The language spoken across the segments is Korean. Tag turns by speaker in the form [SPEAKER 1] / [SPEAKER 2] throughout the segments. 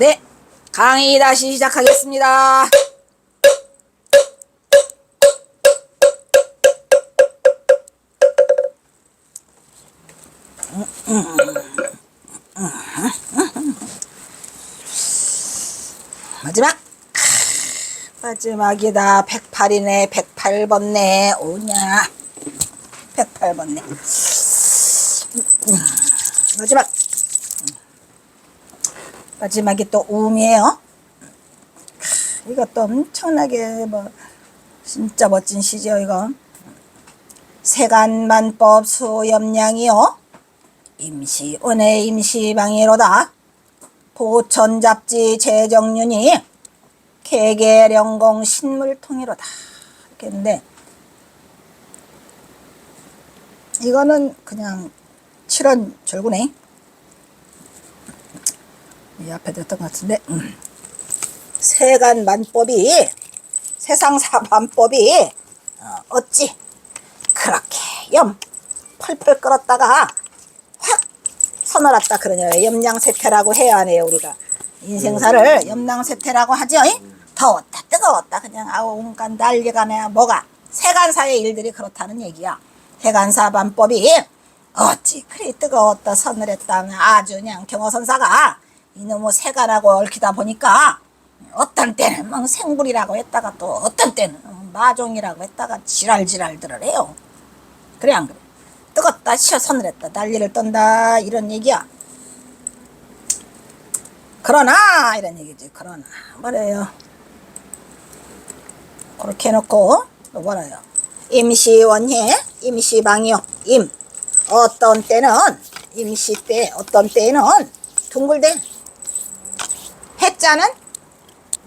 [SPEAKER 1] 네, 강의 다시 시작하겠습니다. 마지막이다. 108이네. 108번네. 오냐. 108번네. 마지막이 또 우음이에요. 이것도 엄청나게 진짜 멋진 시죠. 이거 세간만법 수염량이요 임시원의 임시방위로다. 보천잡지 재정윤이 개개령공 신물통이로다. 이렇게 했는데 이거는 그냥 7원 절구네. 이 앞에 됐던 것 같은데 세간만법이 세상사반법이 어찌 그렇게 염 펄펄 끓었다가 확 서늘었다 그러냐. 염량세태라고 해야 하네요. 우리가 인생사를 염량세태라고 하죠. 더웠다 뜨거웠다 그냥 아우 온갖 난리가 나야 뭐가 세간사의 일들이 그렇다는 얘기야. 세간사반법이 어찌 그리 뜨거웠다 서늘했다 아주 그냥 경어선사가 이놈의 세간하고 얽히다 보니까 어떤 때는 막 생불이라고 했다가 또 어떤 때는 마종이라고 했다가 지랄지랄들을 해요. 그래 안 그래? 뜨겁다 시어 서늘했다 난리를 떤다 이런 얘기야. 그러나 이런 얘기지. 그러나 뭐래요? 그렇게 해놓고 또 뭐래요? 임시원해 임시방이요. 임 어떤 때는 임시 때 어떤 때는 둥글대 해자는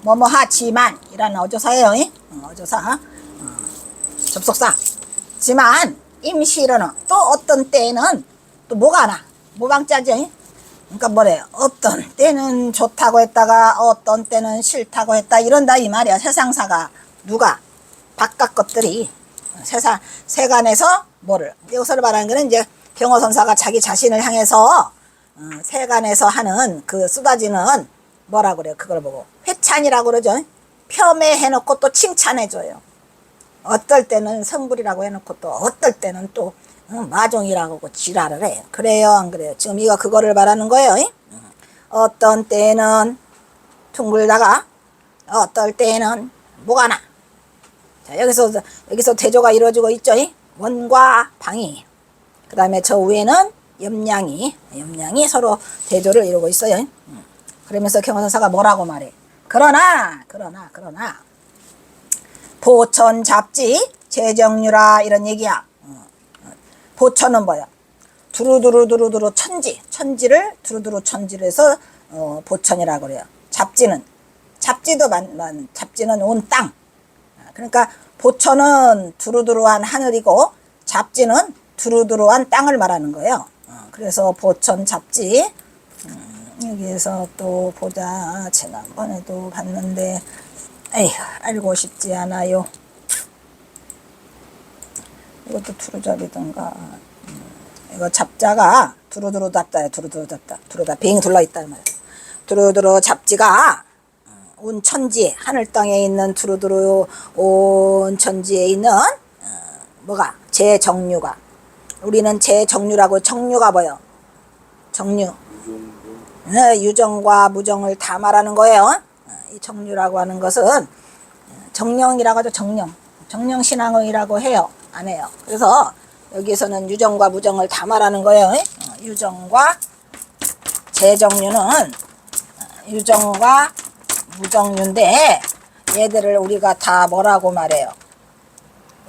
[SPEAKER 1] 뭐뭐하지만 이라는 어조사예요. 어조사 접속사 지만 임시로는 또 어떤 때는 또 뭐가 나 모방자죠. 그러니까 뭐래요? 어떤 때는 좋다고 했다가 어떤 때는 싫다고 했다 이런다 이 말이야. 세상사가 누가 바깥 것들이 세간에서 뭐를 이것을 말하는 거는 이제 경어선사가 자기 자신을 향해서 세간에서 하는 그 쏟아지는 뭐라 그래요? 그걸 보고 회찬이라고 그러죠. 폄훼해놓고 또 칭찬해줘요. 어떨 때는 성불이라고 해놓고 또 어떨 때는 또 마종이라고 지랄을 해요. 그래요 안 그래요? 지금 이거 그거를 말하는 거예요. 어떤 때는 둥글다가 어떨 때는 뭐가 나. 자 여기서 대조가 이루어지고 있죠. 원과 방이 그 다음에 저 위에는 염량이 서로 대조를 이루고 있어요. 그러면서 경어선사가 뭐라고 말해? 그러나 보천 잡지 재정유라 이런 얘기야. 보천은 뭐야? 두루두루 천지를 두루두루 천지를 해서 보천이라고 그래요. 잡지는 온 땅. 그러니까 보천은 두루두루한 하늘이고 잡지는 두루두루한 땅을 말하는 거예요. 그래서 보천 잡지 여기에서 또 보자. 지난번에도 봤는데 에휴 알고 싶지 않아요. 이것도 두루잡이던가. 이거 잡자가 두루두루 잡다야. 두루다 빙 둘러있다 말이야. 두루두루 잡지가 온 천지에 하늘 땅에 있는 두루두루 온 천지에 있는 뭐가 재정류가 우리는 재정류라고 정류가 뭐요? 정류 유정과 무정을 다 말하는 거예요. 이 정류라고 하는 것은 정령이라고 하죠. 정령신앙이라고 해요. 안 해요. 그래서 여기서는 유정과 무정을 다 말하는 거예요. 유정과 재정류는 유정과 무정류인데 얘들을 우리가 다 뭐라고 말해요?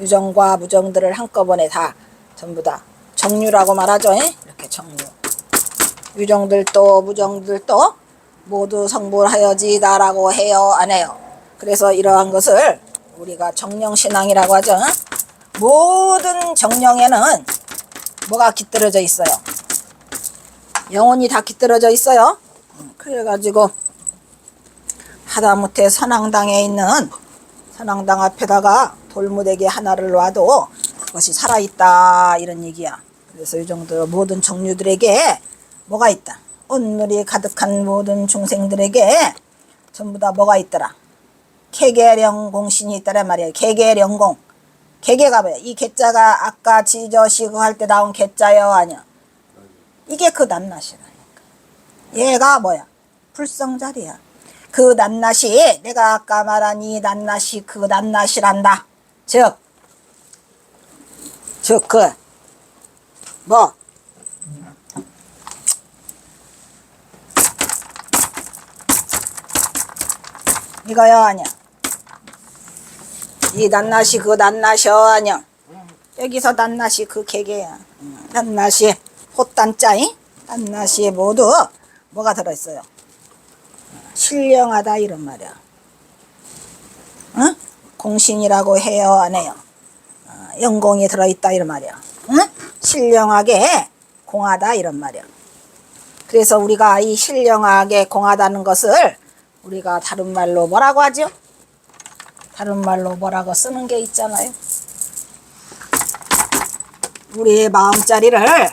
[SPEAKER 1] 유정과 무정들을 한꺼번에 다 전부 다 정류라고 말하죠. 이렇게 정류. 유정들도 무정들도 모두 성불하여지다라고 해요 안 해요? 그래서 이러한 것을 우리가 정령신앙이라고 하죠. 모든 정령에는 뭐가 깃들어져 있어요? 영혼이 다 깃들어져 있어요. 그래가지고 하다못해 선앙당에 있는 선앙당 앞에다가 돌무대기 하나를 놔도 그것이 살아있다 이런 얘기야. 그래서 이 정도로 모든 정류들에게 뭐가 있다? 온물이 가득한 모든 중생들에게 전부 다 뭐가 있더라? 개계령공신이 있더란 말이야. 개계령공. 개계가 뭐야? 이 개자가 아까 지저시고 할 때 나온 개자요 아니야? 이게 그 낱낱이라니까. 얘가 뭐야? 불성자리야. 그 낱낱이 내가 아까 말한 이 낱낱이 그 낱낱이란다. 즉 그 뭐 이거요 아니야? 이 낱낱이 그 낱낱이요 아니야? 여기서 낱낱이 그 개개야. 낱낱이 호딴자이 낱낱이 모두 뭐가 들어있어요? 신령하다 이런 말이야. 응? 공신이라고 해요 안 해요? 영공이 들어있다 이런 말이야. 응? 신령하게 공하다 이런 말이야. 그래서 우리가 이 신령하게 공하다는 것을 우리가 다른 말로 뭐라고 하죠? 다른 말로 뭐라고 쓰는 게 있잖아요. 우리의 마음자리를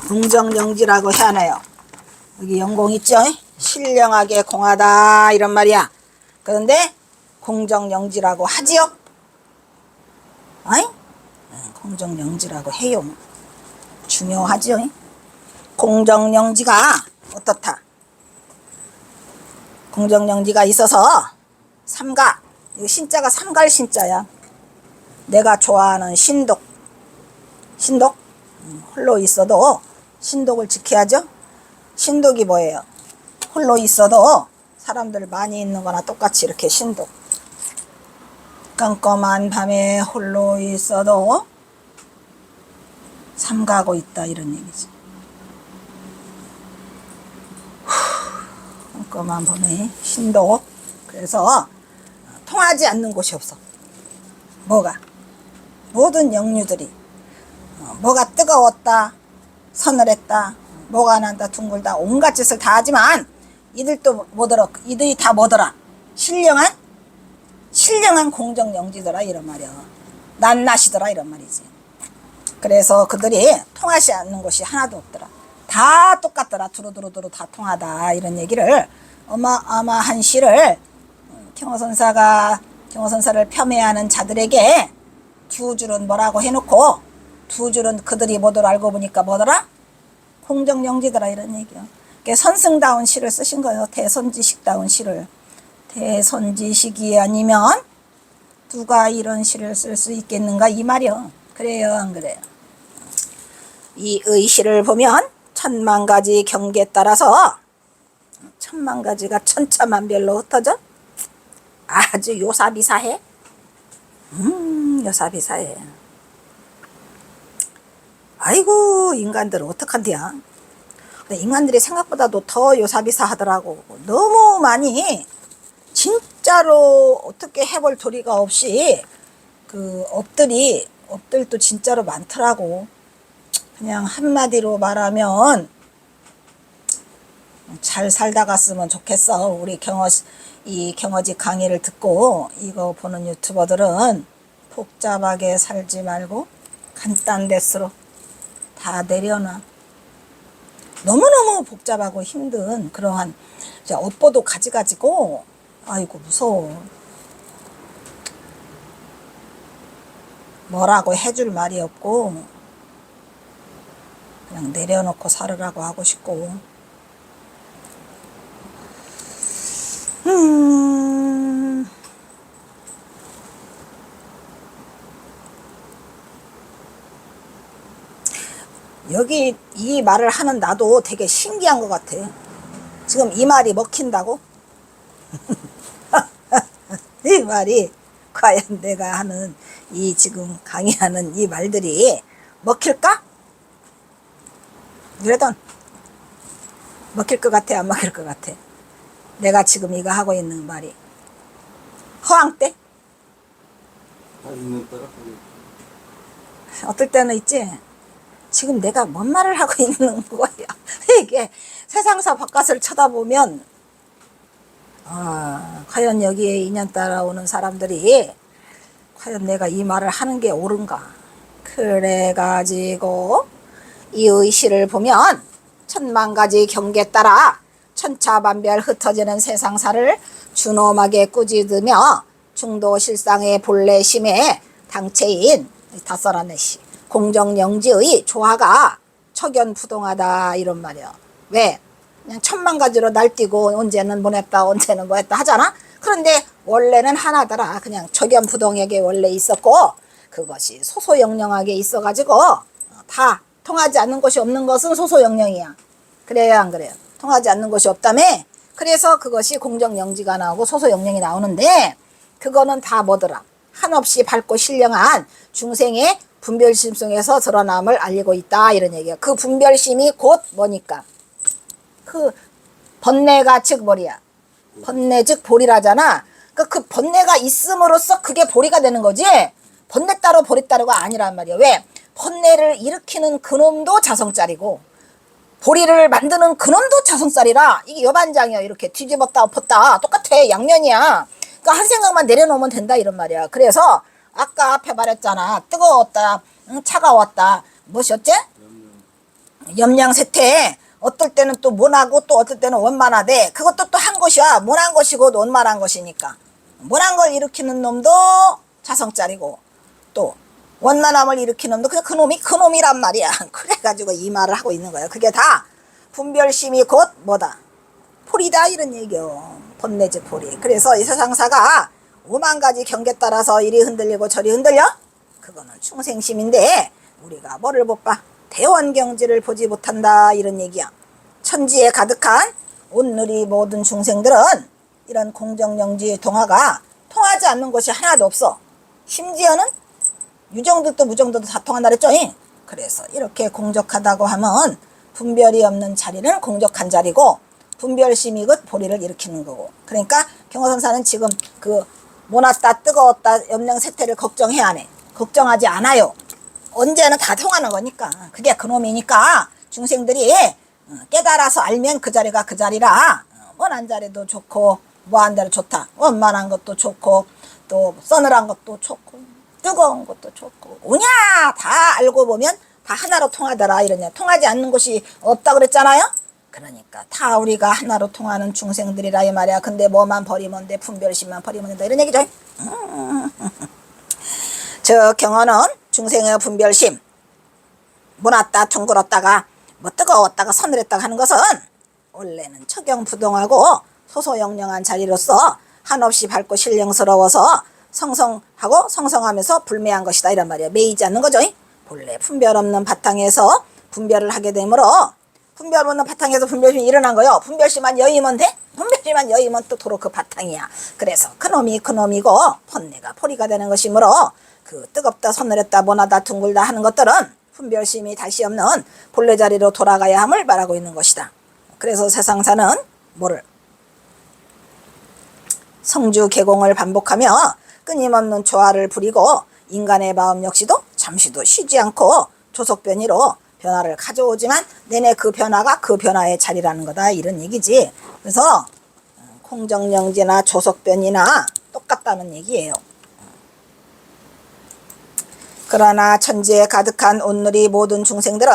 [SPEAKER 1] 공정영지라고 해야 하나요? 여기 영공 있죠? 신령하게 공하다 이런 말이야. 그런데 공정영지라고 하지요? 어이? 공정영지라고 해요. 중요하지요? 공정영지가 어떻다? 공정영지가 있어서 삼가, 이 신자가 삼갈 신자야. 내가 좋아하는 신독 홀로 있어도 신독을 지켜야죠. 신독이 뭐예요? 홀로 있어도 사람들 많이 있는 거나 똑같이 이렇게 신독. 깜깜한 밤에 홀로 있어도 삼가고 있다 이런 얘기지. 깜깜한 밤에 신독. 그래서 통하지 않는 곳이 없어. 뭐가? 모든 영류들이 뭐가 뜨거웠다, 서늘했다, 뭐가 난다, 둥글다, 온갖 짓을 다 하지만 이들도 뭐더라? 이들이 다 뭐더라? 신령한 공정영지더라 이런 말이야. 낱낱이더라 이런 말이지. 그래서 그들이 통하지 않는 곳이 하나도 없더라. 다 똑같더라. 두루두루두루 다 통하다 이런 얘기를 어마어마한 시를 경허선사를 폄훼하는 자들에게 두 줄은 뭐라고 해놓고 두 줄은 그들이 뭐더라 알고 보니까 뭐더라? 공정영지더라 이런 얘기야. 선승다운 시를 쓰신 거예요. 대선지식다운 시를. 대선지식이 아니면 누가 이런 시를 쓸 수 있겠는가 이 말이요. 그래요 안 그래요? 이 의시를 보면 천만 가지 경계에 따라서 천만 가지가 천차만별로 흩어져 아주 요사비사해. 요사비사해. 아이고 인간들은 어떡한디야. 인간들이 생각보다도 더 요사비사하더라고. 너무 많이 진짜로 어떻게 해볼 도리가 없이 그 업들도 진짜로 많더라고. 그냥 한마디로 말하면 잘 살다 갔으면 좋겠어. 우리 경어지 강의를 듣고 이거 보는 유튜버들은 복잡하게 살지 말고 간단대수로 다 내려놔. 너무너무 복잡하고 힘든 그러한 업보도 가지고 아이고 무서워. 뭐라고 해줄 말이 없고 그냥 내려놓고 살으라고 하고 싶고. 여기 이 말을 하는 나도 되게 신기한 것 같아. 지금 이 말이 먹힌다고? 이 말이 과연 내가 하는 이 지금 강의하는 이 말들이 먹힐까? 그래도 먹힐 것 같아 안 먹힐 것 같아? 내가 지금 이거 하고 있는 말이 허황 때? 어떨 때는 있지. 지금 내가 뭔 말을 하고 있는 거야. 이게 세상사 바깥을 쳐다보면 과연 여기에 인연 따라오는 사람들이 과연 내가 이 말을 하는 게 옳은가. 그래가지고 이의 시를 보면 천만 가지 경계에 따라 천차만별 흩어지는 세상사를 준엄하게 꾸짖으며 중도실상의 본래 심에 당체인 다 써놨네 시 공정영지의 조화가 척연부동하다 이런 말이야. 왜? 그냥 천만 가지로 날뛰고 언제는 뭐했다 언제는 뭐했다 하잖아. 그런데 원래는 하나더라. 그냥 척연부동하게 원래 있었고 그것이 소소영령하게 있어가지고 다 통하지 않는 것이 없는 것은 소소영령이야. 그래야 안 그래요? 통하지 않는 것이 없다며. 그래서 그것이 공정영지가 나오고 소소영령이 나오는데 그거는 다 뭐더라? 한없이 밝고 신령한 중생의 분별심 속에서 드러남을 알리고 있다 이런 얘기야. 그 분별심이 곧 뭐니까? 그 번뇌가 즉 뭐리야? 번뇌 즉 보리라잖아. 그 번뇌가 있음으로써 그게 보리가 되는 거지. 번뇌 따로 보리 따로가 아니란 말이야. 왜? 번뇌를 일으키는 그놈도 자성짜리고 보리를 만드는 그놈도 자성짜리라. 이게 여반장이야. 이렇게 뒤집었다 엎었다 똑같아. 양면이야. 그러니까 한 생각만 내려놓으면 된다 이런 말이야. 그래서 아까 앞에 말했잖아. 뜨거웠다, 차가웠다. 무엇이었지? 염량세태. 어떨 때는 또 모나고 또 어떨 때는 원만하대. 그것도 또 한 것이야. 모난 것이고 원만한 것이니까. 모난 걸 일으키는 놈도 자성짜리고 또 원만함을 일으키는 놈도 그냥 그놈이란 말이야. 그래가지고 이 말을 하고 있는 거야. 그게 다 분별심이 곧 뭐다? 포리다 이런 얘기요. 번뇌즉 포리. 그래서 이 세상사가 5만 가지 경계 따라서 이리 흔들리고 저리 흔들려? 그거는 충생심인데 우리가 뭐를 못 봐? 대원경지를 보지 못한다 이런 얘기야. 천지에 가득한 온누리 모든 중생들은 이런 공정영지의 동화가 통하지 않는 것이 하나도 없어. 심지어는 유정도도 무정도도 다 통한다 그랬죠? 그래서 이렇게 공적하다고 하면 분별이 없는 자리는 공적한 자리고 분별심이 그 보리를 일으키는 거고. 그러니까 경호선사는 지금 그 모났다 뜨거웠다 염량세태를 걱정해야 하네. 걱정하지 않아요. 언제는 다 통하는 거니까. 그게 그놈이니까 중생들이 깨달아서 알면 그 자리가 그 자리라. 원한 자리도 좋고 뭐한 자리 좋다. 원만한 것도 좋고 또 서늘한 것도 좋고 뜨거운 것도 좋고 오냐 다 알고 보면 다 하나로 통하더라 이러냐. 통하지 않는 것이 없다 그랬잖아요. 그러니까 다 우리가 하나로 통하는 중생들이라 이 말이야. 근데 뭐만 버리면 돼? 분별심만 버리면 된다 이런 얘기죠. 저 경어는 중생의 분별심 모났다 둥글었다가 뭐 뜨거웠다가 서늘했다가 하는 것은 원래는 척영부동하고 소소영령한 자리로서 한없이 밝고 신령스러워서 성성하고 성성하면서 불매한 것이다 이란 말이야. 매이지 않는 거죠. 본래 분별 없는 바탕에서 분별을 하게 되므로 분별 없는 바탕에서 분별심이 일어난 거요. 분별심만 여의면 돼? 분별심만 여의면 또 도로 그 바탕이야. 그래서 그놈이 그놈이고 번뇌가 포리가 되는 것이므로 그 뜨겁다 서늘했다 모나다 둥글다 하는 것들은 분별심이 다시 없는 본래 자리로 돌아가야 함을 말하고 있는 것이다. 그래서 세상사는 뭐를? 성주 개공을 반복하며 끊임없는 조화를 부리고 인간의 마음 역시도 잠시도 쉬지 않고 조속변이로 변화를 가져오지만 내내 그 변화가 그 변화의 자리라는 거다 이런 얘기지. 그래서 공정영지나 조속변이나 똑같다는 얘기예요. 그러나 천지에 가득한 온누리 모든 중생들은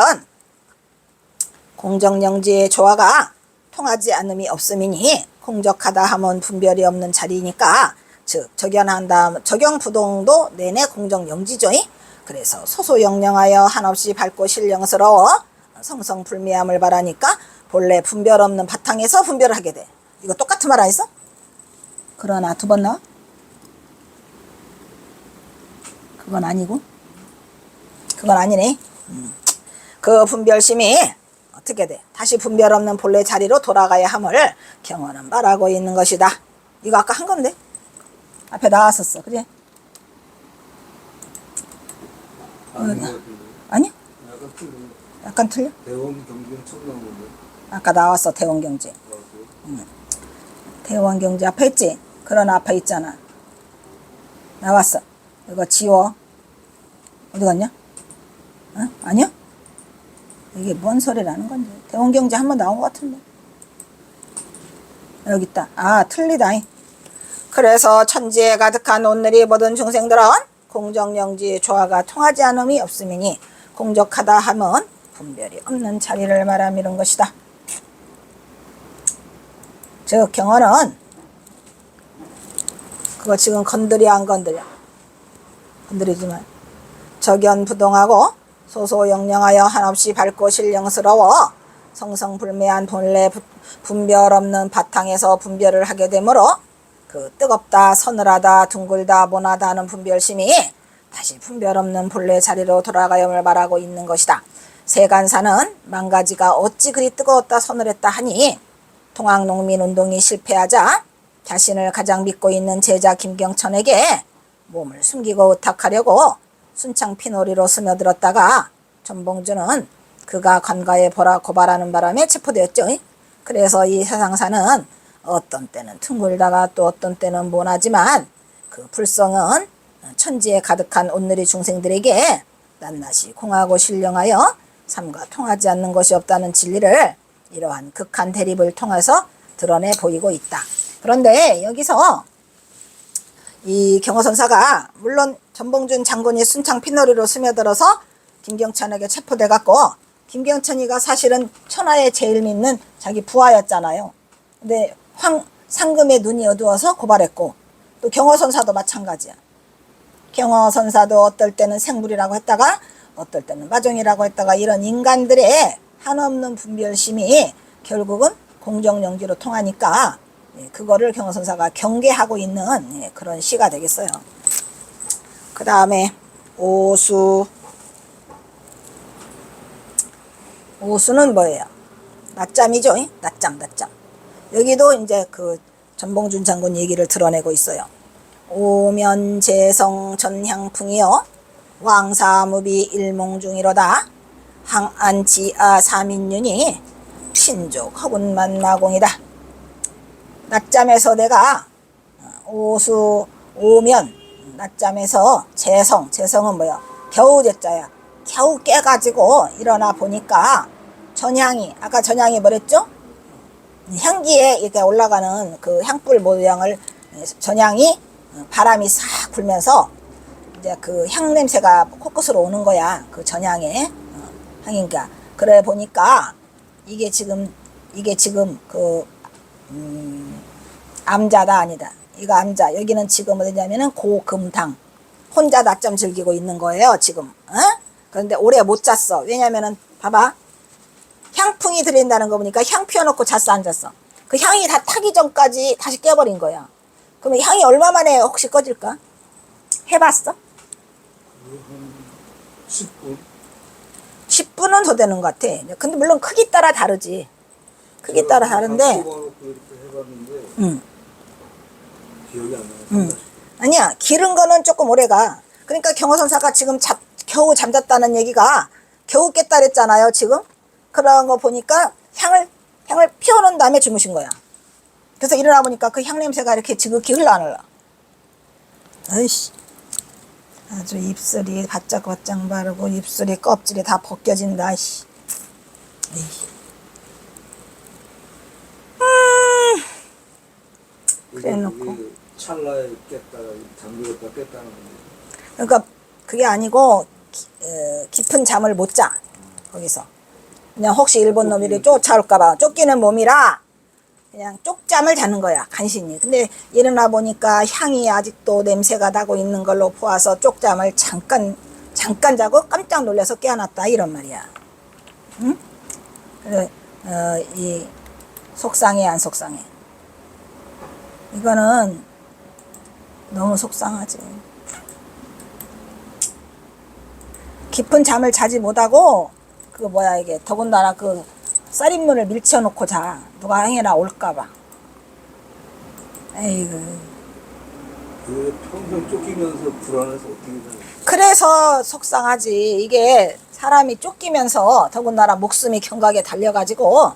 [SPEAKER 1] 공정영지의 조화가 통하지 않음이 없음이니 공적하다 하면 분별이 없는 자리니까 즉 적용부동도 내내 공정영지죠. 그래서 소소영령하여 한없이 밝고 신령스러워 성성불미함을 바라니까 본래 분별 없는 바탕에서 분별을 하게 돼. 이거 똑같은 말 아니었어? 그러나 두 번 나와? 그건 아니고 그건 아니네. 그 분별심이 어떻게 돼? 다시 분별 없는 본래 자리로 돌아가야 함을 경어는 말하고 있는 것이다. 이거 아까 한 건데 앞에 나왔었어. 그래? 아니야? 약간 틀려?
[SPEAKER 2] 대원경제 처음 나온 건데.
[SPEAKER 1] 아까 나왔어. 대원경제. 대원경제 앞에 있지? 그런 앞에 있잖아. 나왔어. 이거 지워. 어디 갔냐? 어? 아니야? 이게 뭔 소리라는 건지. 대원경제 한번 나온 것 같은데. 여기 있다. 아, 틀리다. 그래서 천지에 가득한 온누리 모든 중생들은 공정영지의 조화가 통하지 않음이 없음이니 공적하다 하면 분별이 없는 자리를 말하미는 것이다. 즉 경어는 그거 지금 건드려 안 건드려? 건드리지만 적연부동하고 소소영령하여 한없이 밝고 신령스러워 성성불매한 본래 분별 없는 바탕에서 분별을 하게 되므로 그 뜨겁다 서늘하다 둥글다 모나다 하는 분별심이 다시 분별 없는 본래 자리로 돌아가염을 말하고 있는 것이다. 세간사는 만가지가 어찌 그리 뜨거웠다 서늘했다 하니 통학농민운동이 실패하자 자신을 가장 믿고 있는 제자 김경천에게 몸을 숨기고 의탁하려고 순창피놀이로 스며들었다가 전봉주는 그가 관가에 보라 고발하는 바람에 체포되었죠. 그래서 이 세상사는 어떤 때는 둥글다가 또 어떤 때는 모나지만 그 불성은 천지에 가득한 온누리 중생들에게 낱낱이 공하고 신령하여 삶과 통하지 않는 것이 없다는 진리를 이러한 극한 대립을 통해서 드러내 보이고 있다. 그런데 여기서 이 경어선사가 물론 전봉준 장군이 순창 피놀이로 스며들어서 김경천에게 체포돼 갖고 김경천이가 사실은 천하에 제일 믿는 자기 부하였잖아요. 근데 상금의 눈이 어두워서 고발했고 또 경어선사도 마찬가지야. 경어선사도 어떨 때는 생물이라고 했다가 어떨 때는 마종이라고 했다가 이런 인간들의 한없는 분별심이 결국은 공정영지로 통하니까 그거를 경어선사가 경계하고 있는 그런 시가 되겠어요. 그 다음에 오수. 오수는 뭐예요? 낮잠이죠. 낮잠. 여기도 이제 그 전봉준 장군 얘기를 드러내고 있어요. 오면재성 전향풍이요 왕사무비 일몽중이로다 항안지아 사민윤이 신족 허군만마공이다. 낮잠에서 내가 오수 오면 낮잠에서 재성은 뭐야? 겨우 제자야. 겨우 깨가지고 일어나 보니까 전향이 아까 전향이 뭐랬죠? 향기에 이렇게 올라가는 그 향불 모양을 전향이 바람이 싹 불면서 이제 그 향 냄새가 코끝으로 오는 거야. 그 전향의 향인가. 그래 보니까 이게 지금 그 암자다 아니다. 이거 암자. 여기는 지금 어디냐면은 고금당. 혼자 낮잠 즐기고 있는 거예요 지금. 그런데 오래 못 잤어. 왜냐면은 봐봐. 향풍이 들린다는 거 보니까 향 피워놓고 잤어 안 잤어? 그 향이 다 타기 전까지 다시 깨버린 거야. 그러면 향이 얼마 만에 혹시 꺼질까? 해봤어?
[SPEAKER 2] 10분?
[SPEAKER 1] 10분은 더 되는 것 같아. 근데 물론 크기 따라 다르지. 크기 따라 다른데.
[SPEAKER 2] 기억이 안 나요.
[SPEAKER 1] 아니야. 기른 거는 조금 오래가. 그러니까 경어선사가 지금 겨우 잠잤다는 얘기가 겨우 깼다 그랬잖아요 지금. 그런 거 보니까 향을 피워놓은 다음에 주무신 거야. 그래서 일어나 보니까 그 향냄새가 이렇게 지극히 흘러 안 흘러. 아이씨. 아주 입술이 바짝바짝 바르고 입술이 껍질이 다 벗겨진다. 씨. 그래 놓고.
[SPEAKER 2] 찰나에 깼다가 잠들었다 깼다는 건데.
[SPEAKER 1] 그러니까 그게 아니고 깊은 잠을 못 자. 거기서. 그냥 혹시 일본 놈들이 쫓아올까봐 쫓기는 몸이라 그냥 쪽잠을 자는 거야 간신히. 근데 일어나 보니까 향이 아직도 냄새가 나고 있는 걸로 보아서 쪽잠을 잠깐 자고 깜짝 놀라서 깨어났다 이런 말이야. 응? 그래, 이 속상해 안 속상해? 이거는 너무 속상하지. 깊은 잠을 자지 못하고 그 뭐야 이게 더군다나 그 쌀인문을 밀쳐놓고 자. 누가 행여나 올까봐. 에이구.
[SPEAKER 2] 평생 쫓기면서 불안해서 어떻게 살아요?
[SPEAKER 1] 그래서 속상하지. 이게 사람이 쫓기면서 더군다나 목숨이 경각에 달려가지고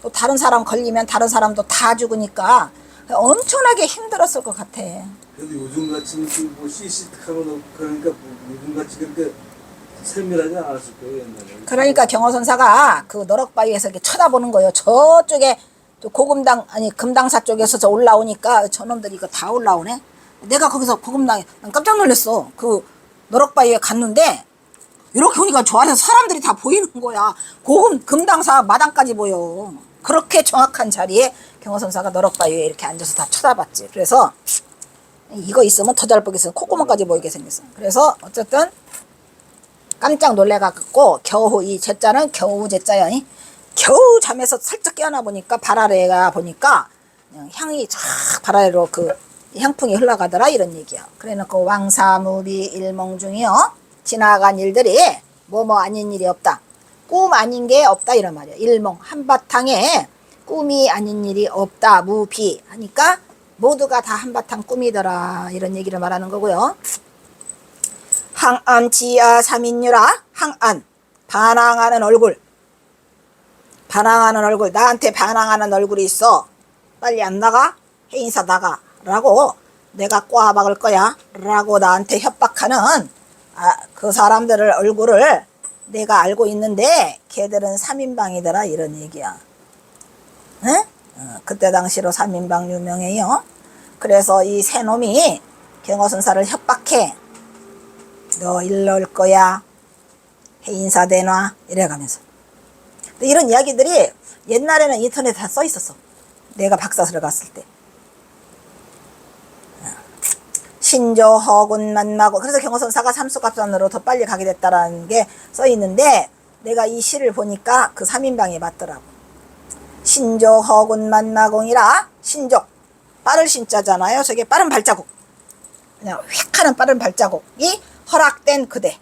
[SPEAKER 1] 또 다른 사람 걸리면 다른 사람도 다 죽으니까 엄청나게 힘들었을 것 같아.
[SPEAKER 2] 그래도 요즘같이 뭐 시시하고 그러니까 요즘같이 그렇게 세밀하지 않았을 거예요 옛날에.
[SPEAKER 1] 그러니까 경어선사가 그 너럭바위에서 이렇게 쳐다보는 거예요. 저쪽에 고금당 아니 금당사 쪽에서 저 올라오니까 저놈들이 이거 다 올라오네. 내가 거기서 고금당에 난 깜짝 놀랐어. 그 너럭바위에 갔는데 이렇게 오니까 저 아래서 사람들이 다 보이는 거야. 고금 금당사 마당까지 보여. 그렇게 정확한 자리에 경호선사가 너럭바위에 이렇게 앉아서 다 쳐다봤지. 그래서 이거 있으면 더 잘 보겠어. 콧구멍까지 보이게 생겼어. 그래서 어쨌든 깜짝 놀래갖고 겨우 이 제자는 겨우 제자야. 겨우 잠에서 살짝 깨어나 보니까 발 아래가 보니까 향이 쫙 발 아래로 그 향풍이 흘러가더라 이런 얘기야. 그래놓고 왕사무비 일몽중이요. 지나간 일들이 뭐뭐 아닌 일이 없다. 꿈 아닌 게 없다 이런 말이야. 일몽 한바탕에 꿈이 아닌 일이 없다. 무비 하니까 모두가 다 한바탕 꿈이더라 이런 얘기를 말하는 거고요. 항암 지하 삼인유라. 항암 반항하는 얼굴. 반항하는 얼굴. 나한테 반항하는 얼굴이 있어. 빨리 안 나가? 해인사 나가 라고 내가 꼬아박을 거야 라고 나한테 협박하는 그 사람들을 얼굴을 내가 알고 있는데 걔들은 3인방이더라 이런 얘기야. 응? 그때 당시로 3인방 유명해요. 그래서 이 세 놈이 경호선사를 협박해. 너 일로 올 거야. 해인사 대놔 이래가면서. 근데 이런 이야기들이 옛날에는 인터넷에 다 써 있었어. 내가 박사슬을 갔을 때. 신조 허군 만나고. 그래서 경호선사가 삼수갑산으로 더 빨리 가게 됐다라는 게 써 있는데 내가 이 시를 보니까 그 3인방이 맞더라고. 신조 허군 만나공이라. 신조 빠를 신자잖아요. 저게 빠른 발자국. 그냥 휙 하는 빠른 발자국이 허락된 그대.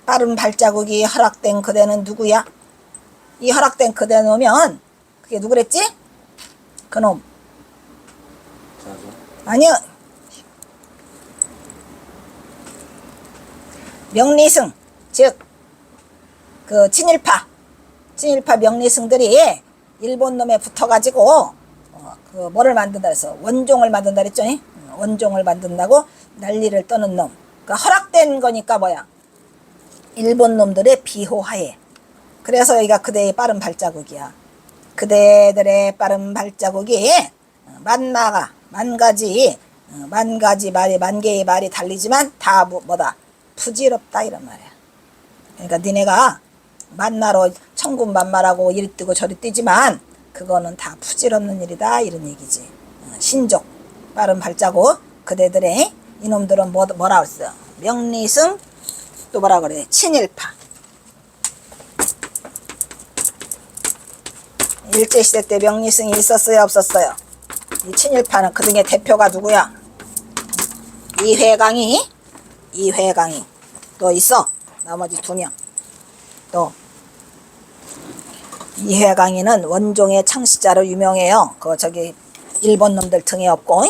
[SPEAKER 1] 빠른 발자국이 허락된 그대는 누구야? 이 허락된 그대 놓으면 그게 누구랬지? 그놈. 아니요. 명리승. 즉 그 친일파 명리승들이 일본 놈에 붙어가지고 그 뭐를 만든다 해서 원종을 만든다 그랬죠? 원종을 만든다고 난리를 떠는 놈. 그러니까 허락된 거니까 뭐야? 일본 놈들의 비호하에. 그래서 여기가 그대의 빠른 발자국이야. 그대들의 빠른 발자국이 만 가지 말이 만 개의 말이 달리지만 다 뭐다? 부질없다 이런 말이야. 그러니까 니네가 만나러 천군만마라고 이리 뛰고 저리 뛰지만 그거는 다 부질없는 일이다 이런 얘기지. 신족 빠른 발자국 그대들의 이놈들은 뭐라 그랬어? 명리승 또 뭐라 그래? 친일파. 일제시대 때 명리승이 있었어요 없었어요? 이 친일파는 그 중에 대표가 누구야? 이회강이 또 있어. 나머지 2명. 또 이회강이는 원종의 창시자로 유명해요. 저기 일본 놈들 등에 업고.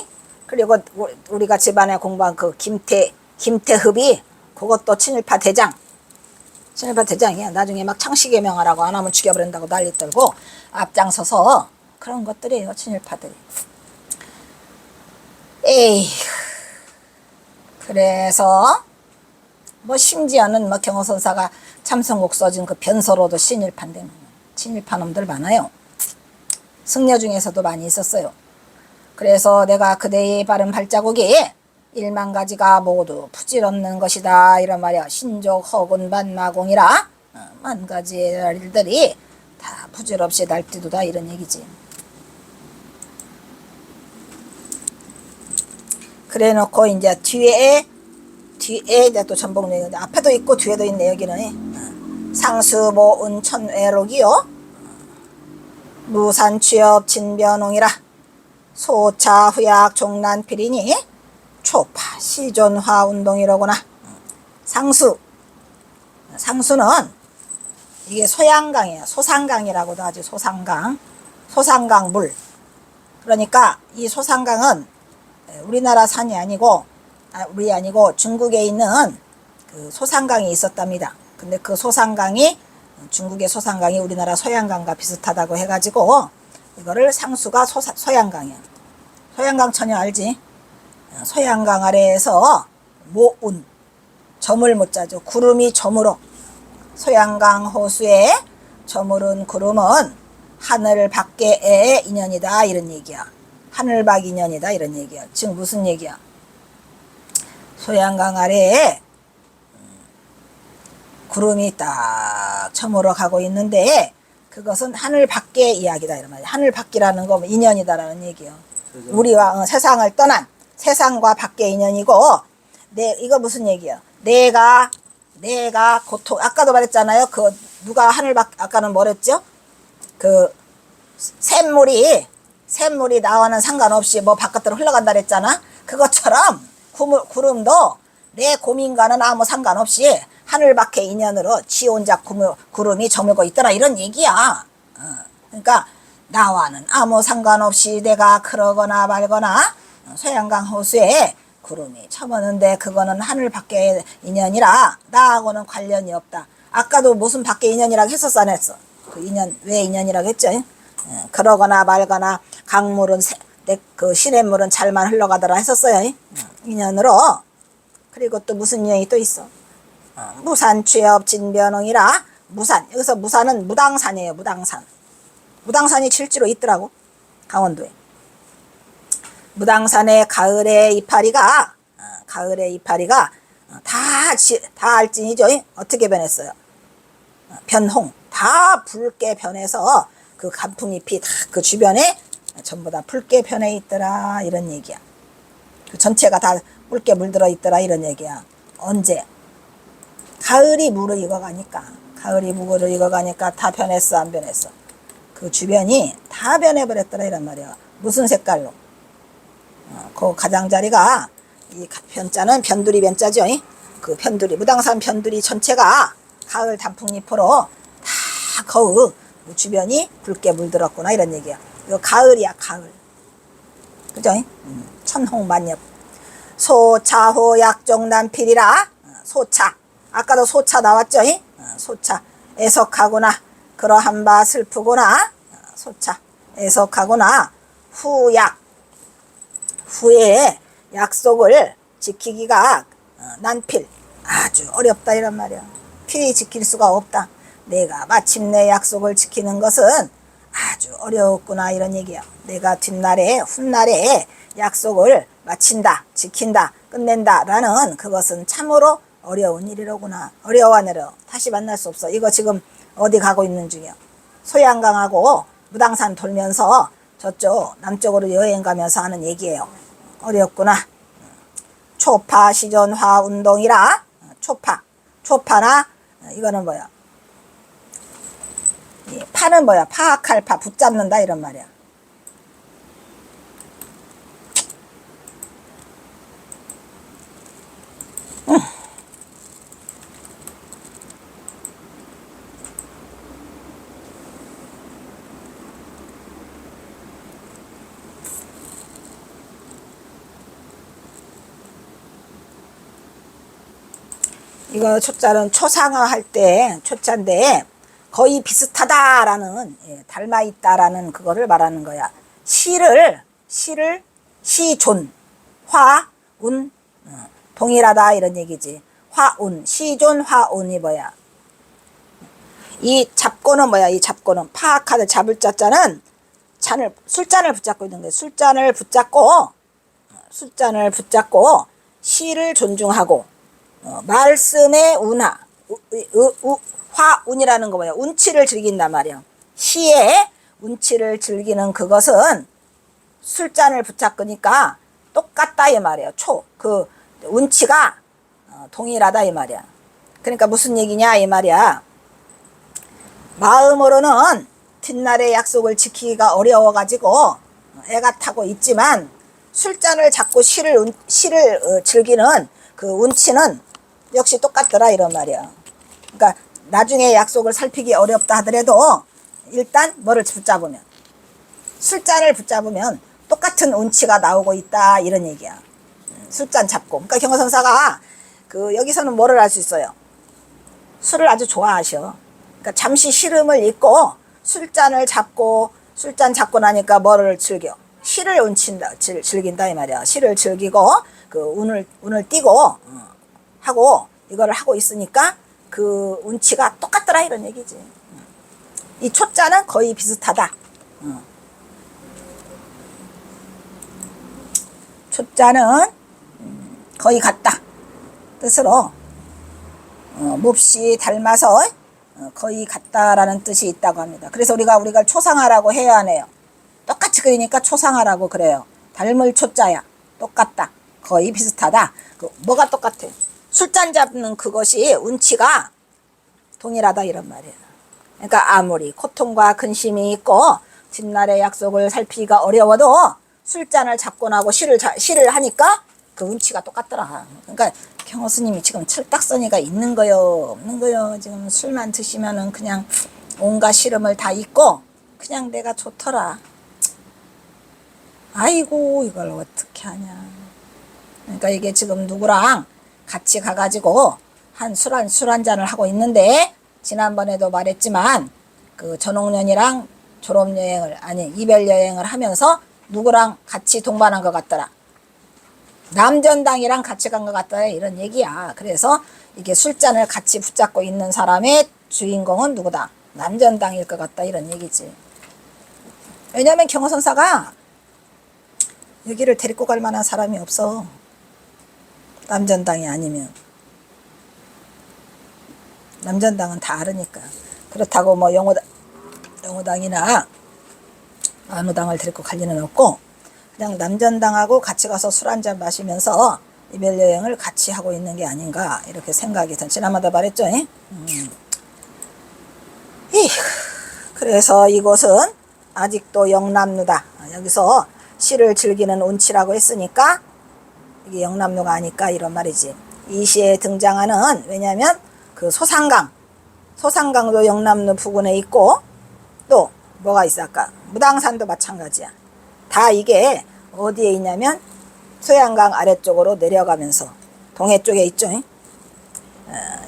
[SPEAKER 1] 그리고 우리가 집안에 공부한 그 김태흡이 그것도 친일파 대장이야. 나중에 막 창씨개명하라고 안 하면 죽여버린다고 난리 떨고 앞장서서 그런 것들이에요. 친일파들이. 에이. 그래서 뭐 심지어는 뭐 경호선사가 참선곡 써진 그 변서로도 친일파인데 친일파 놈들 많아요. 승려 중에서도 많이 있었어요. 그래서 내가 그대의 바른 발자국이 1만 가지가 모두 부질없는 것이다 이런 말이야. 신족 허군 반마공이라. 만 가지의 일들이 다 부질없이 날뛰도다 이런 얘기지. 그래 놓고 이제 뒤에 이제 또 전복 내용 앞에도 있고 뒤에도 있네. 여기는 상수모은 천외록이요. 무산취업 진변홍이라. 소차 후약 종란필이니 초파 시존화 운동이로구나. 상수는 이게 소양강이에요. 소상강이라고도 하지. 소상강 물. 그러니까 이 소상강은 우리나라 산이 아니고 중국에 있는 그 소상강이 있었답니다. 근데 그 소상강이 중국의 소상강이 우리나라 소양강과 비슷하다고 해가지고 이거를 상수가 소양강이야. 소양강 처녀 알지? 소양강 아래에서 모운 저물 못자죠. 구름이 저물어. 소양강 호수에 저물은 구름은 하늘 밖의 인연이다 이런 얘기야. 하늘 밖 인연이다 이런 얘기야. 즉 무슨 얘기야? 소양강 아래에 구름이 딱 저물어 가고 있는데 그것은 하늘 밖의 이야기다 이런 말이야. 하늘 밖이라는 거 인연이다라는 얘기요. 우리와 세상을 떠난 세상과 밖의 인연이고 이거 무슨 얘기야? 내가 고통 아까도 말했잖아요. 그 누가 하늘 밖 아까는 뭐랬죠? 그 샘물이 나와는 상관없이 뭐 바깥으로 흘러간다 그랬잖아. 그것처럼 구름도 내 고민과는 아무 상관없이 하늘 밖의 인연으로 지 혼자 구름이 저물고 있더라 이런 얘기야. 그러니까 나와는 아무 상관없이 내가 그러거나 말거나 소양강 호수에 구름이 쳐무는데 그거는 하늘 밖의 인연이라 나하고는 관련이 없다. 아까도 무슨 밖의 인연이라고 했었어 안 했어? 그 인연 왜 인연이라고 했죠? 그러거나 말거나 강물은 그 시냇물은 잘만 흘러가더라 했었어요. 인연으로. 그리고 또 무슨 인연이 또 있어? 무산 취업 진변홍이라 무산 여기서 무산은 무당산이에요. 무당산이 실제로 있더라고 강원도에. 무당산의 가을의 이파리가 다 알진이죠. 어떻게 변했어요? 변홍 다 붉게 변해서 그 단풍잎이 다 그 주변에 전부 다 붉게 변해 있더라 이런 얘기야. 그 전체가 다 붉게 물들어 있더라 이런 얘기야. 언제? 가을이 물을 익어가니까 다 변했어 안 변했어? 그 주변이 다 변해버렸더라 이란 말이야. 무슨 색깔로? 그 가장자리가 이 변자는 변두리 변자죠. 그 변두리 무당산 변두리 전체가 가을 단풍잎으로 다 거의 주변이 붉게 물들었구나 이런 얘기야. 이거 가을이야 가을. 그죠? 천홍만엽 소차호 약종난필이라 소차 아까도 소차 나왔죠? 소차 애석하구나 그러한 바 슬프구나 소차 애석하구나 후에 약속을 지키기가 난필 아주 어렵다 이란 말이야. 필히 지킬 수가 없다. 내가 마침내 약속을 지키는 것은 아주 어려웠구나 이런 얘기야. 내가 훗날에 약속을 마친다 지킨다 끝낸다 라는 그것은 참으로 어려운 일이로구나. 어려워하느라 다시 만날 수 없어. 이거 지금 어디 가고 있는 중이야. 소양강하고 무당산 돌면서 저쪽 남쪽으로 여행 가면서 하는 얘기예요. 어렵구나. 초파 시전화 운동이라 초파나 이거는 뭐야? 파는 뭐야? 파악할 파 붙잡는다 이런 말이야. 이거 초자는 초상화 할 때 초자인데 거의 비슷하다라는 닮아 있다라는 그거를 말하는 거야. 시존 화운 동일하다 이런 얘기지. 화운 시존 화운이 뭐야? 이 잡고는 뭐야? 이 잡고는 파악하는 잡을 자자는 술잔을 붙잡고 있는 거야. 술잔을 붙잡고 시를 존중하고 말씀의 화운이라는 거 뭐야? 운치를 즐긴단 말이야. 시에 운치를 즐기는 그것은 술잔을 붙잡으니까 똑같다 이 말이야. 그 운치가 동일하다 이 말이야. 그러니까 무슨 얘기냐 이 말이야. 마음으로는 뒷날의 약속을 지키기가 어려워가지고 애가 타고 있지만 술잔을 잡고 시를 즐기는 그 운치는 역시 똑같더라 이런 말이야. 그러니까 나중에 약속을 살피기 어렵다 하더라도 일단 뭐를 붙잡으면 술잔을 붙잡으면 똑같은 운치가 나오고 있다 이런 얘기야. 술잔 잡고. 그러니까 경허선사가 여기서는 뭐를 할 수 있어요? 술을 아주 좋아하셔. 그러니까 잠시 시름을 잊고 술잔 잡고 나니까 뭐를 즐겨? 시를 즐긴다 이 말이야. 시를 즐기고 그 운을 띄고 하고 이거를 하고 있으니까 그 운치가 똑같더라 이런 얘기지. 이 초자는 거의 비슷하다. 초자는 거의 같다 뜻으로 몹시 닮아서 거의 같다라는 뜻이 있다고 합니다. 그래서 우리가 초상화라고 해야 하네요. 똑같이 그리니까 초상화라고 그래요. 닮을 초자야. 똑같다. 거의 비슷하다. 뭐가 똑같아? 술잔 잡는 그것이 운치가 동일하다 이런 말이에요. 그러니까 아무리 고통과 근심이 있고 뒷날의 약속을 살피기가 어려워도 술잔을 잡고 나고 시를 하니까 그 운치가 똑같더라. 그러니까 경호 스님이 지금 철딱서니가 있는 거요 없는 거요. 지금 술만 드시면은 그냥 온갖 시름을 다 잊고 그냥 내가 좋더라. 아이고 이걸 어떻게 하냐. 그러니까 이게 지금 누구랑 같이 가가지고 술 한 잔을 하고 있는데 지난번에도 말했지만 그 전옥년이랑 이별 여행을 하면서 누구랑 같이 동반한 것 같더라. 남전당이랑 같이 간 것 같다 이런 얘기야. 그래서 이게 술잔을 같이 붙잡고 있는 사람의 주인공은 누구다? 남전당일 것 같다 이런 얘기지. 왜냐하면 경호선사가 여기를 데리고 갈 만한 사람이 없어. 남전당이 아니면. 남전당은 다 알으니까. 그렇다고 뭐 영호당이나 안호당을 데리고 갈 리는 없고 그냥 남전당하고 같이 가서 술 한잔 마시면서 이별 여행을 같이 하고 있는 게 아닌가 이렇게 생각이 든. 지난번에 말했죠. 그래서 이곳은 아직도 영남루다. 여기서 시를 즐기는 운치라고 했으니까 이게 영남루가 아닐까 이런 말이지. 이 시에 등장하는 왜냐하면 그 소상강도 영남루 부근에 있고 또 뭐가 있어 아까 무당산도 마찬가지야. 다 이게 어디에 있냐면 소양강 아래쪽으로 내려가면서 동해 쪽에 있죠.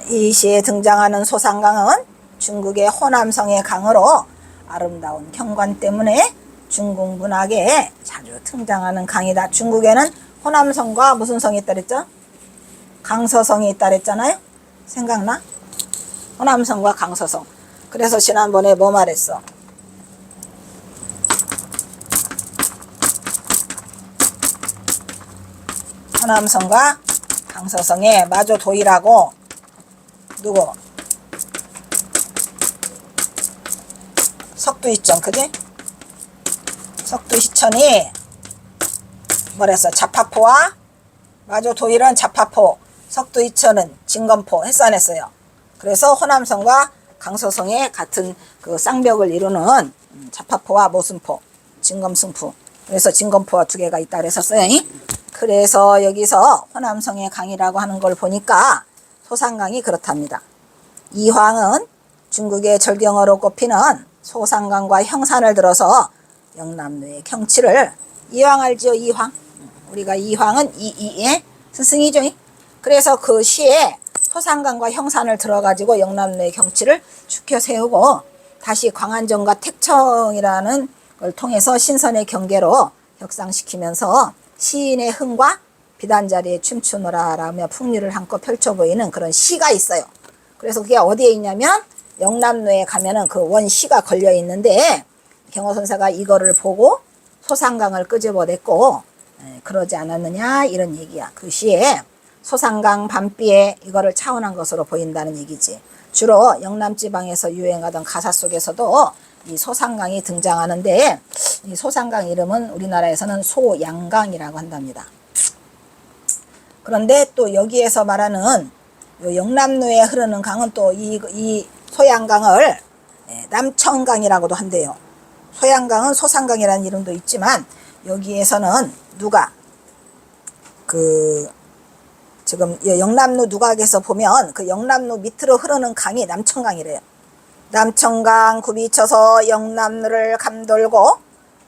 [SPEAKER 1] 이 시에 등장하는 소상강은 중국의 호남성의 강으로 아름다운 경관 때문에 중국 문학에 자주 등장하는 강이다. 중국에는 호남성과 무슨 성이 있다 그랬죠? 강서성이 있다 그랬잖아요. 생각나? 호남성과 강서성. 그래서 지난번에 뭐 말했어? 호남성과 강서성에 마조 도일하고 누구? 석두이천 그지? 석두시천이 뭐랬어? 자파포와 마조 도일은 자파포, 석두이천은 진검포 했어 안 했어요? 그래서 호남성과 강서성의 같은 그 쌍벽을 이루는 자파포와 모순포, 진검승포. 그래서 진검포가 두 개가 있다 그랬었어요. 그래서 여기서 호남성의 강이라고 하는 걸 보니까 소상강이 그렇답니다. 이황은 중국의 절경어로 꼽히는 소상강과 형산을 들어서 영남루의 경치를 이황 알지요? 이황. 우리가 이황은 이이의 스승이죠. 그래서 그 시에 소상강과 형산을 들어가지고 영남루의 경치를 축혀 세우고 다시 광안정과 택청이라는 걸 통해서 신선의 경계로 격상시키면서 시인의 흥과 비단자리에 춤추노라 라며 풍류를 한껏 펼쳐 보이는 그런 시가 있어요. 그래서 그게 어디에 있냐면 영남루에 가면은 그 원시가 걸려 있는데 경호선사가 이거를 보고 소상강을 끄집어냈고 그러지 않았느냐 이런 얘기야. 그 시에 소상강 밤비에 이거를 차원한 것으로 보인다는 얘기지. 주로 영남지방에서 유행하던 가사 속에서도 이 소상강이 등장하는데 이 소상강 이름은 우리나라에서는 소양강이라고 한답니다. 그런데 또 여기에서 말하는 요 영남루에 흐르는 강은 또 이 소양강을 남청강이라고도 한대요. 소양강은 소상강이라는 이름도 있지만 여기에서는 누가 지금 영남루 누각에서 보면 그 영남루 밑으로 흐르는 강이 남청강이래요. 남청강 굽이 쳐서 영남루를 감돌고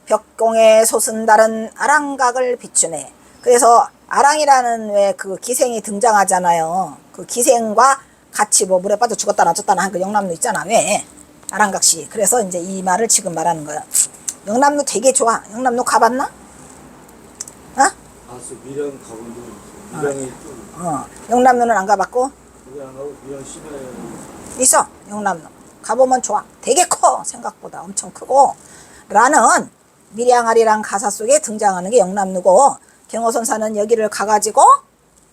[SPEAKER 1] 벽공에 솟은 달은 아랑각을 비추네. 그래서 아랑이라는 왜 그 기생이 등장하잖아요. 그 기생과 같이 뭐 물에 빠져 죽었다 놔줬다나 한 그 영남루 있잖아. 왜? 아랑각시. 그래서 이제 이 말을 지금 말하는 거야. 영남루 되게 좋아. 영남루 가봤나?
[SPEAKER 2] 밀양 가본 적 있어. 밀양이
[SPEAKER 1] 영남루는 안 가봤고?
[SPEAKER 2] 밀양하고 밀양 시내에
[SPEAKER 1] 있어. 영남루. 가보면 좋아. 되게 커. 생각보다 엄청 크고. 라는 밀양아리랑 가사 속에 등장하는 게 영남루고 경호선사는 여기를 가가지고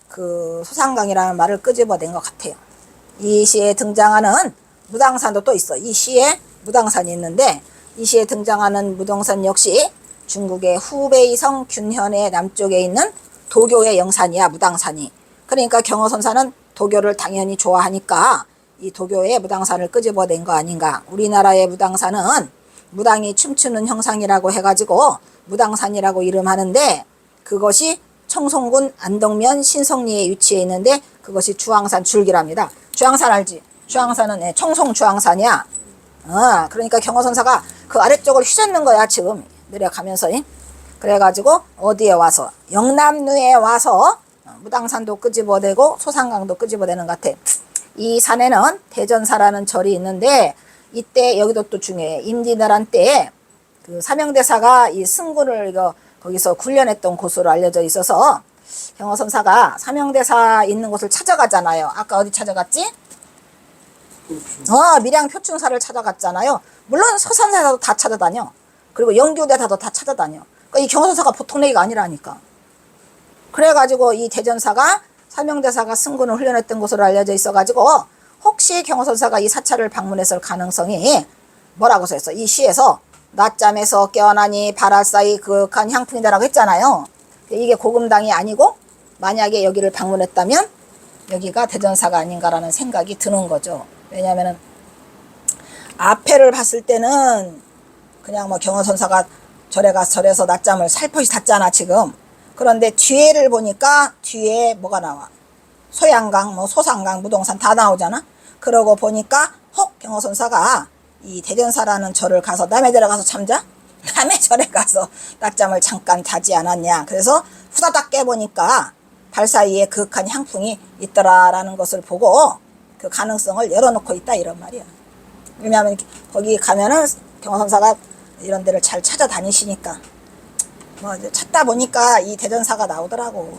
[SPEAKER 1] 그 소상강이라는 말을 끄집어낸 것 같아요. 이 시에 등장하는 무당산도 또 있어. 이 시에 무당산이 있는데 이 시에 등장하는 무당산 역시 중국의 후베이성 균현의 남쪽에 있는 도교의 영산이야. 무당산이. 그러니까 경어선사는 도교를 당연히 좋아하니까 이 도교의 무당산을 끄집어낸 거 아닌가. 우리나라의 무당산은 무당이 춤추는 형상이라고 해가지고 무당산이라고 이름하는데 그것이 청송군 안덕면 신성리에 위치해 있는데 그것이 주황산 줄기랍니다. 주황산 알지? 주황산은 청송 주황산이야. 그러니까 경어선사가 그 아래쪽을 휘젓는 거야 지금 내려가면서. 그래가지고 어디에 와서 영남루에 와서 무당산도 끄집어내고 소상강도 끄집어내는 것 같아. 이 산에는 대전사라는 절이 있는데 이때 여기도 또 중요해. 임진왜란 때 그 사명대사가 이 승군을 거기서 훈련했던 곳으로 알려져 있어서 경어선사가 사명대사 있는 곳을 찾아가잖아요. 아까 어디 찾아갔지? 밀양 표충사를 찾아갔잖아요. 물론 서산대사도 다 찾아다녀. 그리고 영교대사도 다 찾아다녀. 그러니까 이 경어선사가 보통 얘기가 아니라니까. 그래가지고 이 대전사가 사명대사가 승군을 훈련했던 곳으로 알려져 있어가지고 혹시 경어선사가 이 사찰을 방문했을 가능성이 뭐라고 써있어? 이 시에서 낮잠에서 깨어나니 발알 사이 그윽한 향풍이다라고 했잖아요. 이게 고금당이 아니고 만약에 여기를 방문했다면 여기가 대전사가 아닌가라는 생각이 드는 거죠. 왜냐면은 앞에를 봤을 때는 그냥 뭐 경어선사가 절에 가서 절에서 낮잠을 살포시 잤잖아 지금. 그런데 뒤에를 보니까 뒤에 뭐가 나와? 소양강, 뭐 소상강, 무동산 다 나오잖아. 그러고 보니까 경어선사가 이 대전사라는 절을 가서 남의 절에 가서 잠자? 남의 절에 가서 낮잠을 잠깐 자지 않았냐. 그래서 후다닥 깨보니까 발 사이에 그윽한 향풍이 있더라라는 것을 보고 그 가능성을 열어놓고 있다 이런 말이야. 왜냐하면 거기 가면은 경어선사가 이런 데를 잘 찾아다니시니까 뭐 찾다 보니까 이 대전사가 나오더라고.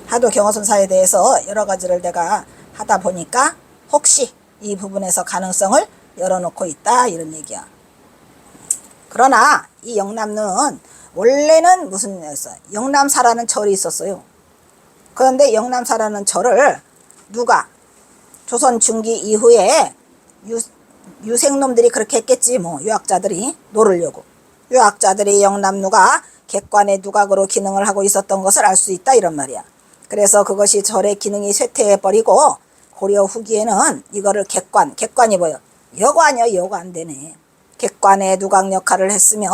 [SPEAKER 1] 하도 경어선사에 대해서 여러 가지를 내가 하다 보니까 혹시 이 부분에서 가능성을 열어놓고 있다 이런 얘기야. 그러나 이 영남루는 원래는 무슨 일이었어? 영남사라는 절이 있었어요. 그런데 영남사라는 절을 누가 조선 중기 이후에 유생놈들이 그렇게 했겠지 뭐. 유학자들이 노르려고. 유학자들이 영남루가 객관의 누각으로 기능을 하고 있었던 것을 알 수 있다 이런 말이야. 그래서 그것이 절의 기능이 쇠퇴해버리고 고려 후기에는 이거를 객관이 뭐예요? 여관이요. 여관 되네. 객관의 누각 역할을 했으며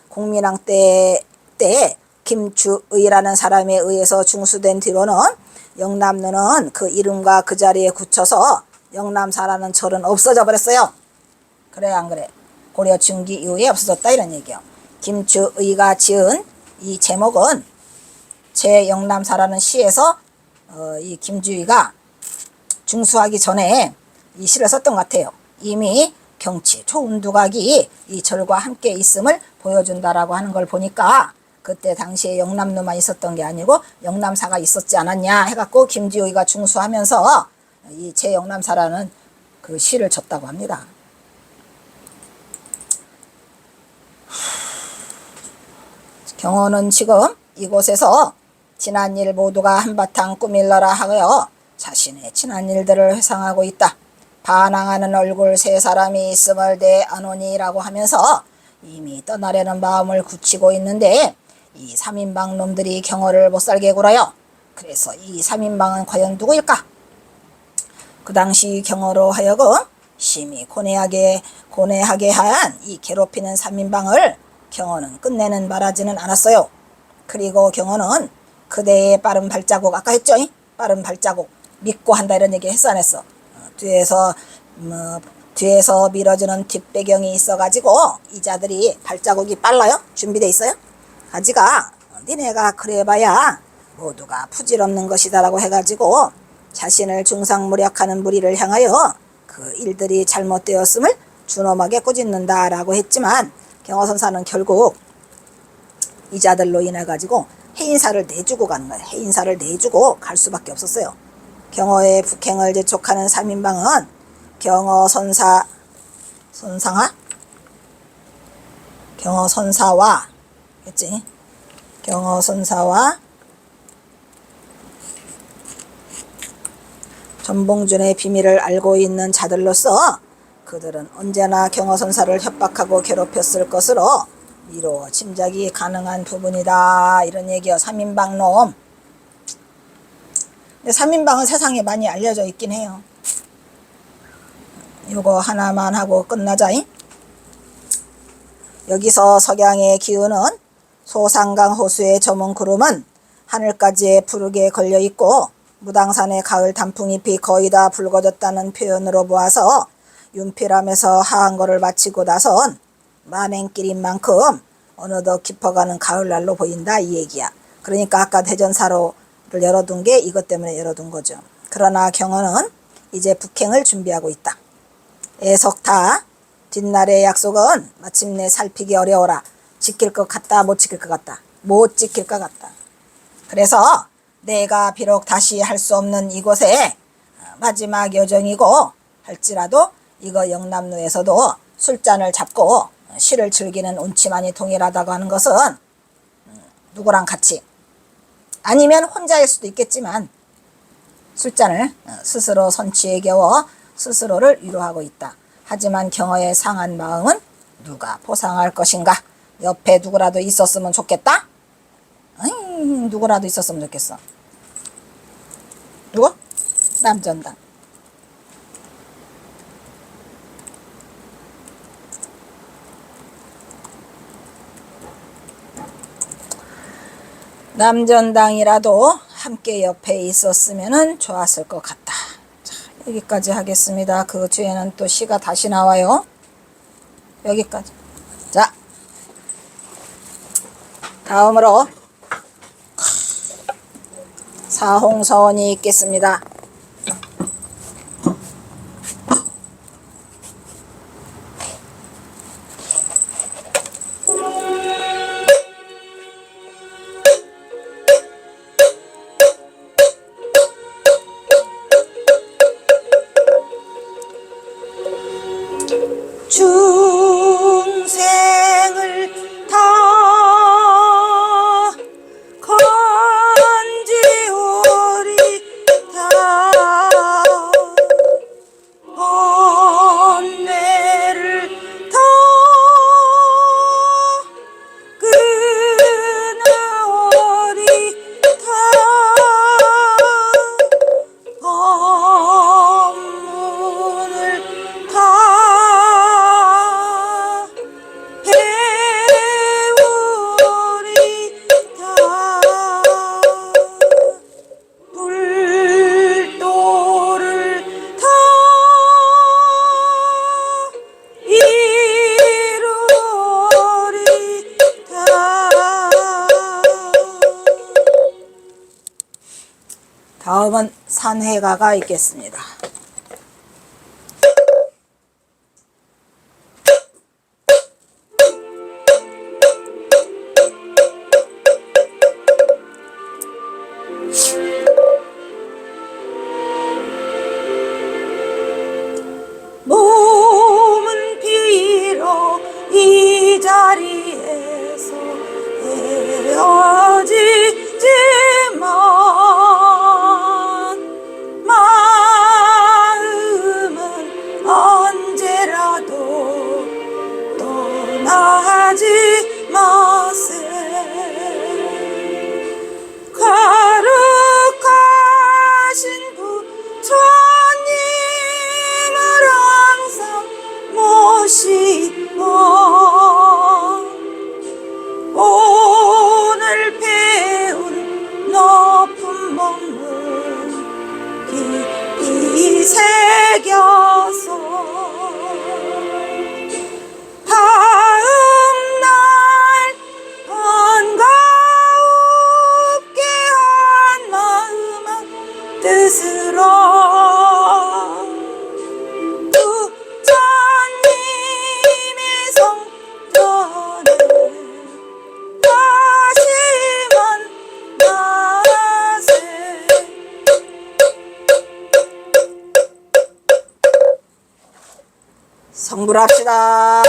[SPEAKER 1] 공민왕 때 김주의라는 사람에 의해서 중수된 뒤로는 영남루는 그 이름과 그 자리에 굳혀서 영남사라는 절은 없어져 버렸어요. 그래 안 그래? 고려 중기 이후에 없어졌다 이런 얘기야. 김주의가 지은 이 제목은 제영남사라는 시에서 이 김주의가 중수하기 전에 이 시를 썼던 것 같아요. 이미 경치 초운두각이 이 절과 함께 있음을 보여준다라고 하는 걸 보니까 그때 당시에 영남루만 있었던 게 아니고 영남사가 있었지 않았냐 해갖고 김주의가 중수하면서 이 제영남사라는 그 시를 쳤다고 합니다. 경어는 지금 이곳에서 지난 일 모두가 한바탕 꾸밀러라 하여 자신의 지난 일들을 회상하고 있다. 반항하는 얼굴 세 사람이 있음을 대안오니라고 하면서 이미 떠나려는 마음을 굳히고 있는데 이 3인방 놈들이 경어를 못살게 굴어요. 그래서 이 3인방은 과연 누구일까? 그 당시 경어로 하여금 심히 고뇌하게 한 이 괴롭히는 3인방을 경어는 끝내는 말하지는 않았어요. 그리고 경어는 그대의 빠른 발자국, 아까 했죠? 빠른 발자국 믿고 한다 이런 얘기 했어 안 했어? 뒤에서 밀어주는 뒷배경이 있어가지고 이자들이 발자국이 빨라요? 준비돼 있어요? 가지가 니네가 그래봐야 모두가 부질없는 것이다 라고 해가지고 자신을 중상무략하는 무리를 향하여 그 일들이 잘못되었음을 준엄하게 꾸짖는다 라고 했지만 경어선사는 결국 이자들로 인해 가지고 해인사를 내주고 가는 거예요. 해인사를 내주고 갈 수밖에 없었어요. 경어의 북행을 재촉하는 3인방은 경어선사와 그치? 경어선사와 전봉준의 비밀을 알고 있는 자들로서 그들은 언제나 경호선사를 협박하고 괴롭혔을 것으로 미루어 짐작이 가능한 부분이다. 이런 얘기요. 3인방 놈. 근데 3인방은 세상에 많이 알려져 있긴 해요. 요거 하나만 하고 끝나자잉. 여기서 석양의 기운은 소상강 호수의 저문 구름은 하늘까지 푸르게 걸려있고 무당산의 가을 단풍잎이 거의 다 붉어졌다는 표현으로 보아서 윤필함에서 하한 거를 마치고 나선 만행길인 만큼 어느덧 깊어가는 가을날로 보인다 이 얘기야. 그러니까 아까 대전사로를 열어둔 게 이것 때문에 열어둔 거죠. 그러나 경호는 이제 북행을 준비하고 있다. 애석타 뒷날의 약속은 마침내 살피기 어려워라. 지킬 것 같다 못 지킬 것 같다. 못 지킬 것 같다. 그래서 내가 비록 다시 할 수 없는 이곳에 마지막 여정이고 할지라도 이거 영남로에서도 술잔을 잡고 시를 즐기는 운치만이 동일하다고 하는 것은 누구랑 같이 아니면 혼자일 수도 있겠지만 술잔을 스스로 선취에 겨워 스스로를 위로하고 있다. 하지만 경호의 상한 마음은 누가 보상할 것인가? 옆에 누구라도 있었으면 좋겠다? 누구라도 있었으면 좋겠어. 누구? 남전당. 남전당이라도 함께 옆에 있었으면 좋았을 것 같다. 자, 여기까지 하겠습니다. 그 뒤에는 또 시가 다시 나와요. 여기까지. 자, 다음으로 사홍서원이 있겠습니다. 중생을 다 건지오리다 번뇌를 다 끊어오리다 법문을 다 다음은 산해가가 있겠습니다. 몸은 비록 이 자리에서 헤어지지만 마음은 언제라도 떠나지 마세. 거룩하신 부처님을 항상 모시고 오늘 배운 높은 법문 깊이 새겨서 다음날 반가웁게 한 마음의 뜻으로 부처님의 성전에 다시 만나세. 성불합시다.